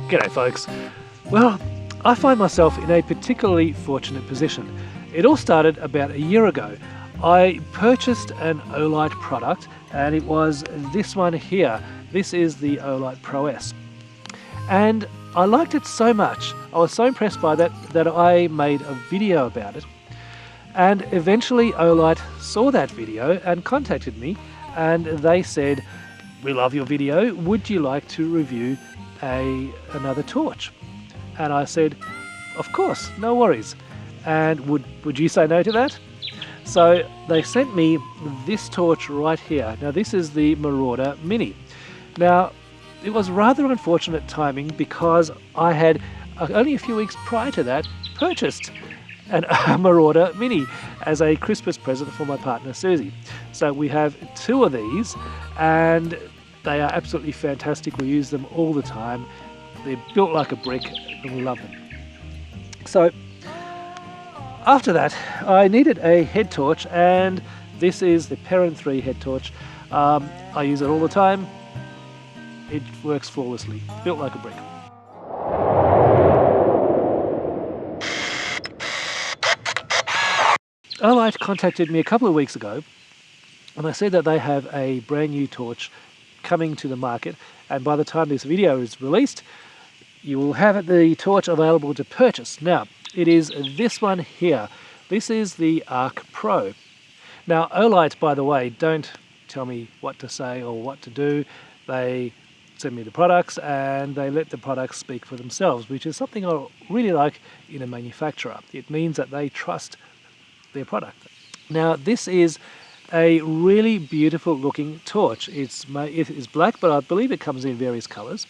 G'day folks. Well, I find myself in a particularly fortunate position. It all started about a year ago. I purchased an OLight product and it was this one here. This is the OLight Pro S. And I liked it so much, I was so impressed by that I made a video about it. And eventually OLight saw that video and contacted me and they said, "We love your video, would you like to review another torch?" And I said, "Of course, no worries." And would you say no to that? So they sent me this torch right here. Now this is the Marauder Mini. Now it was rather unfortunate timing because I had only a few weeks prior to that purchased a Marauder Mini as a Christmas present for my partner Susie. So we have two of these and they are absolutely fantastic. We use them all the time. They're built like a brick and we love them. So after that I needed a head torch and this is the Perrin 3 head torch. I use it all the time. It works flawlessly, built like a brick. OLight contacted me a couple of weeks ago and they said that they have a brand new torch coming to the market, and by the time this video is released you will have the torch available to purchase. Now it is this one here. This is the ArkPro. Now OLight, by the way, don't tell me what to say or what to do. They send me the products and they let the products speak for themselves, which is something I really like in a manufacturer. It means that they trust their product. Now this is a really beautiful looking torch. It is black, but I believe it comes in various colors.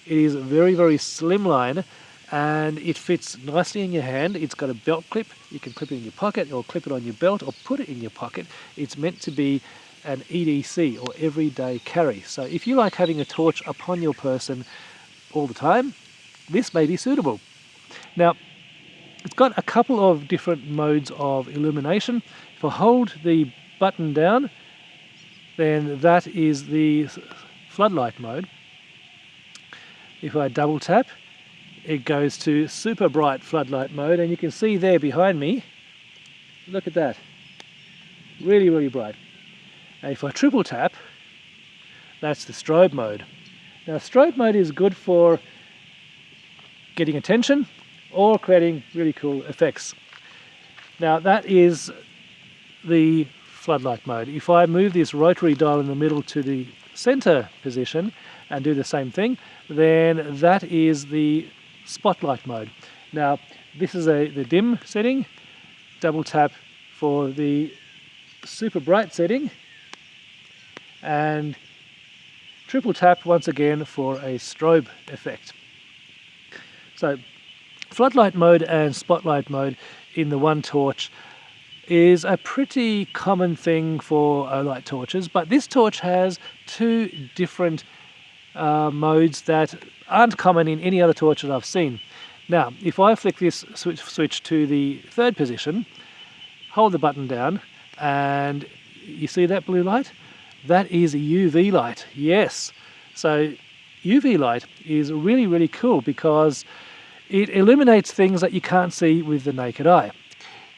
It is very, very slimline and it fits nicely in your hand. It's got a belt clip. You can clip it in your pocket or clip it on your belt or put it in your pocket. It's meant to be an EDC or everyday carry. So if you like having a torch upon your person all the time, this may be suitable. Now it's got a couple of different modes of illumination. If I hold the button down, then that is the floodlight mode. If I double tap, it goes to super bright floodlight mode, and you can see there behind me, look at that, really, really bright. And if I triple tap, that's the strobe mode. Now strobe mode is good for getting attention or creating really cool effects. Now that is the floodlight mode. If I move this rotary dial in the middle to the center position and do the same thing, then that is the spotlight mode. Now this is the dim setting. Double tap for the super bright setting and triple tap once again for a strobe effect. So floodlight mode and spotlight mode in the one torch is a pretty common thing for OLight torches, but this torch has two different modes that aren't common in any other torch that I've seen. Now if I flick this switch to the third position, hold the button down, and you see that blue light? That is a UV light, yes. So UV light is really, really cool because it illuminates things that you can't see with the naked eye.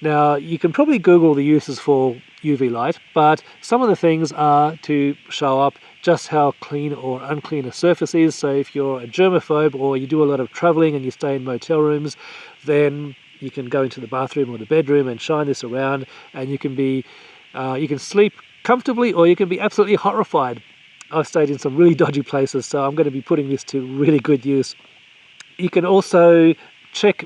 Now you can probably Google the uses for UV light, but some of the things are to show up just how clean or unclean a surface is. So if you're a germaphobe or you do a lot of traveling and you stay in motel rooms, then you can go into the bathroom or the bedroom and shine this around, and you can sleep comfortably or you can be absolutely horrified. I've stayed in some really dodgy places, so I'm going to be putting this to really good use. You can also check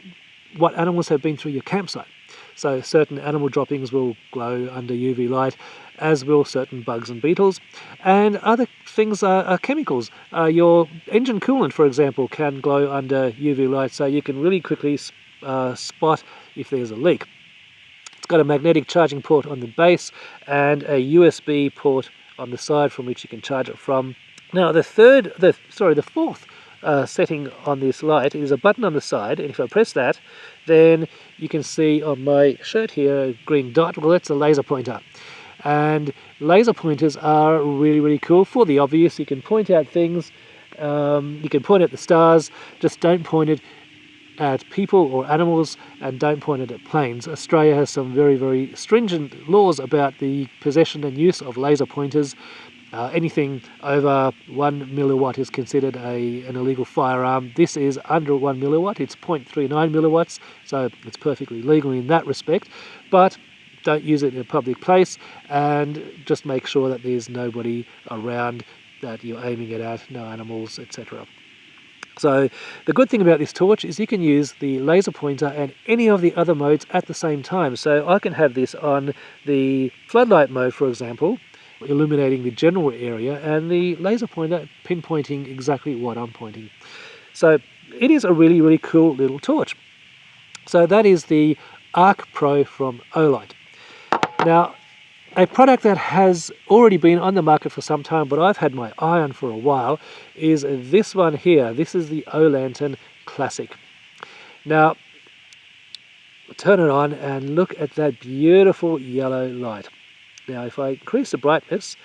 what animals have been through your campsite. So certain animal droppings will glow under UV light, as will certain bugs and beetles. And other things are chemicals. Your engine coolant, for example, can glow under UV light, so you can really quickly spot if there's a leak. It's got a magnetic charging port on the base and a USB port on the side from which you can charge it from. Now the fourth setting on this light is a button on the side, and if I press that, then you can see on my shirt here a green dot. Well, that's a laser pointer, and laser pointers are really, really cool. For the obvious, you can point out things You can point at the stars, just don't point it at people or animals, and don't point it at planes. Australia has some very, very stringent laws about the possession and use of laser pointers. Anything over 1 milliwatt is considered an illegal firearm. This is under 1 milliwatt, it's 0.39 milliwatts, so it's perfectly legal in that respect, but don't use it in a public place, and just make sure that there's nobody around that you're aiming it at, no animals, etc. So the good thing about this torch is you can use the laser pointer and any of the other modes at the same time. So I can have this on the floodlight mode, for example, illuminating the general area, and the laser pointer pinpointing exactly what I'm pointing. So it is a really, really cool little torch. So that is the ArkPro from OLight. Now, a product that has already been on the market for some time, but I've had my eye on for a while, is this one here. This is the OLantern Classic. Now, turn it on and look at that beautiful yellow light. Now, if I increase the brightness,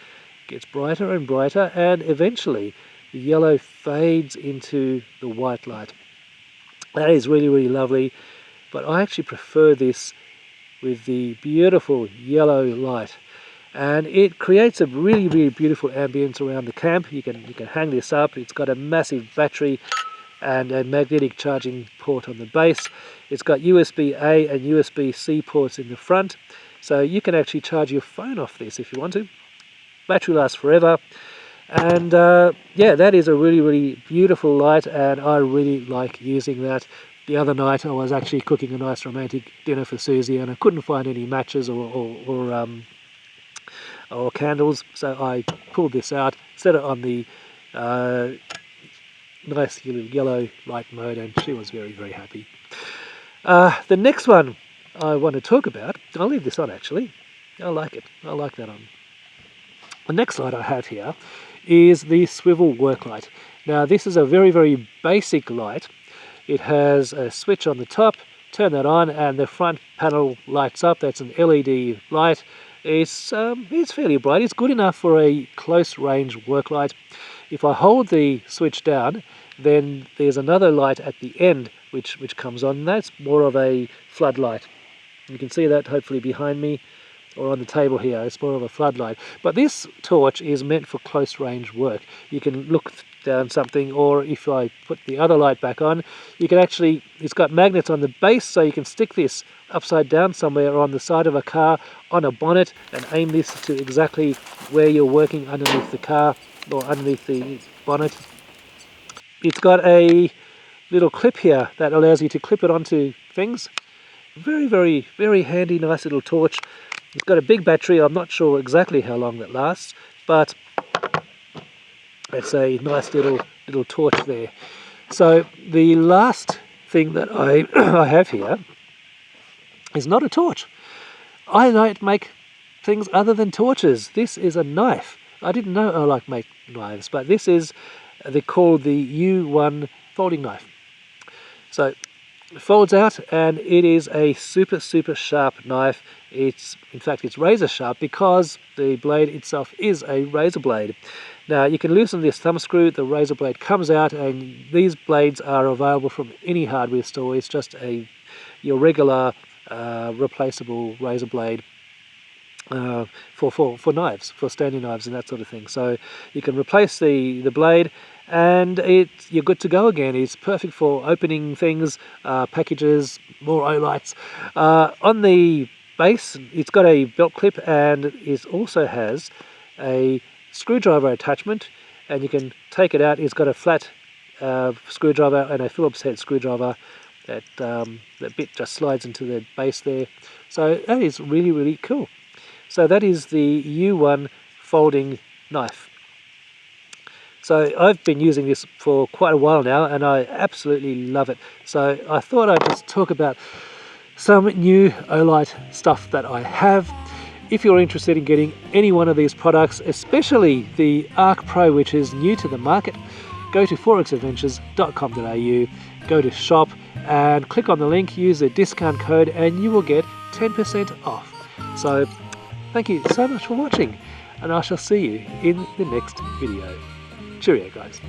it gets brighter and brighter, and eventually the yellow fades into the white light. That is really, really lovely, but I actually prefer this with the beautiful yellow light, and it creates a really, really beautiful ambience around the camp. You can hang this up. It's got a massive battery and a magnetic charging port on the base. It's got USB-A and USB-C ports in the front, so you can actually charge your phone off this if you want to. Battery lasts forever, and yeah, that is a really, really beautiful light, and I really like using that. The other night I was actually cooking a nice romantic dinner for Susie, and I couldn't find any matches or candles, so I pulled this out, set it on the nice yellow light mode, and she was very, very happy. The next one I want to talk about, I'll leave this on actually, I like it, I like that on. The next light I have here is the Swivel Work light. Now this is a very, very basic light. It has a switch on the top, turn that on, and the front panel lights up. That's an LED light. It's fairly bright. It's good enough for a close range work light. If I hold the switch down, then there's another light at the end which comes on, and that's more of a floodlight. You can see that hopefully behind me or on the table here. It's more of a floodlight. But this torch is meant for close range work. You can look down something, or if I put the other light back on, you can actually, it's got magnets on the base, so you can stick this upside down somewhere on the side of a car, on a bonnet, and aim this to exactly where you're working underneath the car or underneath the bonnet. It's got a little clip here that allows you to clip it onto things. Very, very, very handy, nice little torch. It's got a big battery. I'm not sure exactly how long that lasts, but it's a nice little torch there. So the last thing that I have here is not a torch. I don't make things other than torches. This is a knife. I didn't know OLight make knives, but this is, they're called the U1 folding knife. So it folds out, and it is a super, super sharp knife. In fact, it's razor sharp because the blade itself is a razor blade. Now you can loosen this thumb screw, the razor blade comes out, and these blades are available from any hardware store. It's just your regular replaceable razor blade for knives, for standing knives and that sort of thing. So you can replace the blade, and you're good to go again. It's perfect for opening things, packages, more OLights. On the base, it's got a belt clip, and it also has a screwdriver attachment, and you can take it out. It's got a flat screwdriver and a Phillips head screwdriver. That bit just slides into the base there. So that is really, really cool. So that is the U1 folding knife. So I've been using this for quite a while now, and I absolutely love it. So I thought I'd just talk about some new OLight stuff that I have. If you're interested in getting any one of these products, especially the ArkPro, which is new to the market, go to forexadventures.com.au, go to shop and click on the link, use the discount code, and you will get 10% off. So thank you so much for watching, and I shall see you in the next video. Cheerio, guys.